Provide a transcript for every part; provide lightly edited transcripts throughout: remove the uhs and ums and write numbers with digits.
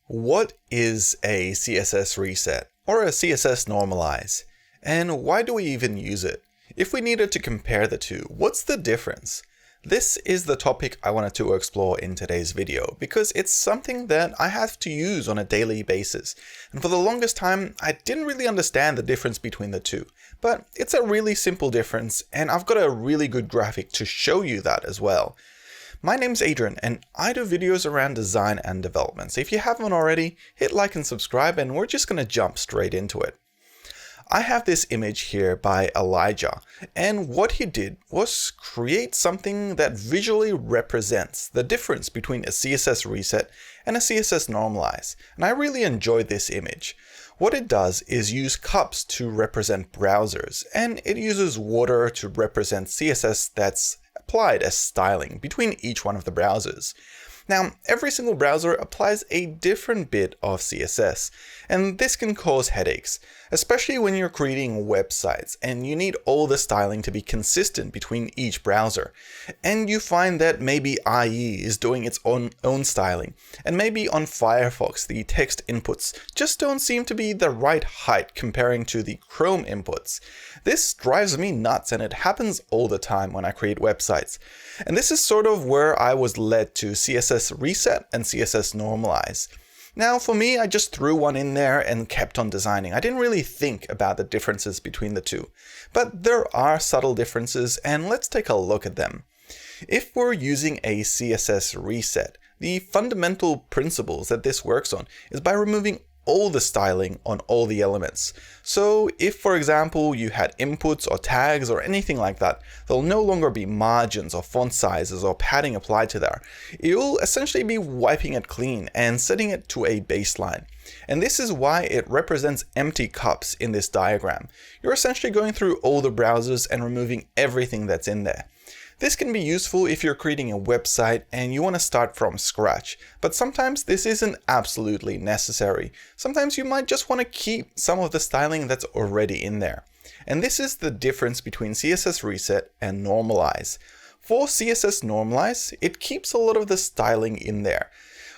What is a CSS reset or a CSS normalize? And why do we even use it? If we needed to compare the two, what's the difference? This is the topic I wanted to explore in today's video because it's something that I have to use on a daily basis. And for the longest time, I didn't really understand the difference between the two. But it's a really simple difference, and I've got a really good graphic to show you that as well. My name's Adrian, and I do videos around design and development. So if you haven't already, hit like and subscribe, and we're just going to jump straight into it. I have this image here by Elijah, and what he did was create something that visually represents the difference between a CSS reset and a CSS normalize. And I really enjoyed this image. What it does is use cups to represent browsers, and it uses water to represent CSS that's applied as styling between each one of the browsers. Now, every single browser applies a different bit of CSS, and this can cause headaches, especially when you're creating websites and you need all the styling to be consistent between each browser. And you find that maybe IE is doing its own styling, and maybe on Firefox the text inputs just don't seem to be the right height comparing to the Chrome inputs. This drives me nuts, and it happens all the time when I create websites. And this is sort of where I was led to CSS Reset and CSS Normalize. Now for me, I just threw one in there and kept on designing. I didn't really think about the differences between the two. But there are subtle differences, and let's take a look at them. If we're using a CSS reset, the fundamental principles that this works on is by removing all the styling on all the elements. So if, for example, you had inputs or tags or anything like that, there'll no longer be margins or font sizes or padding applied to there. You'll essentially be wiping it clean and setting it to a baseline. And this is why it represents empty cups in this diagram. You're essentially going through all the browsers and removing everything that's in there. This can be useful if you're creating a website and you want to start from scratch, but sometimes this isn't absolutely necessary. Sometimes you might just want to keep some of the styling that's already in there. And this is the difference between CSS Reset and Normalize. For CSS Normalize, it keeps a lot of the styling in there.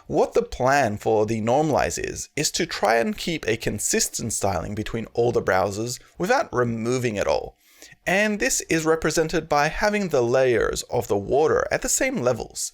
What the plan for the Normalize is to try and keep a consistent styling between all the browsers without removing it all. And this is represented by having the layers of the water at the same levels.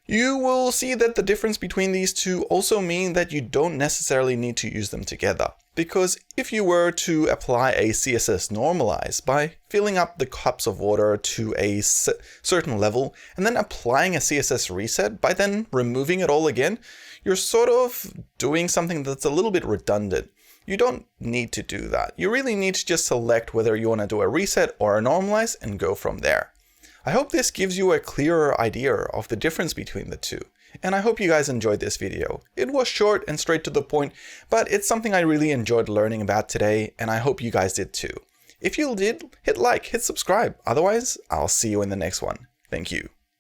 You will see that the difference between these two also mean that you don't necessarily need to use them together. Because if you were to apply a CSS normalize by filling up the cups of water to a certain level and then applying a CSS reset by then removing it all again, you're sort of doing something that's a little bit redundant. You don't need to do that. You really need to just select whether you want to do a reset or a normalize and go from there. I hope this gives you a clearer idea of the difference between the two. And I hope you guys enjoyed this video. It was short and straight to the point, but it's something I really enjoyed learning about today, and I hope you guys did too. If you did, hit like, hit subscribe. Otherwise, I'll see you in the next one. Thank you.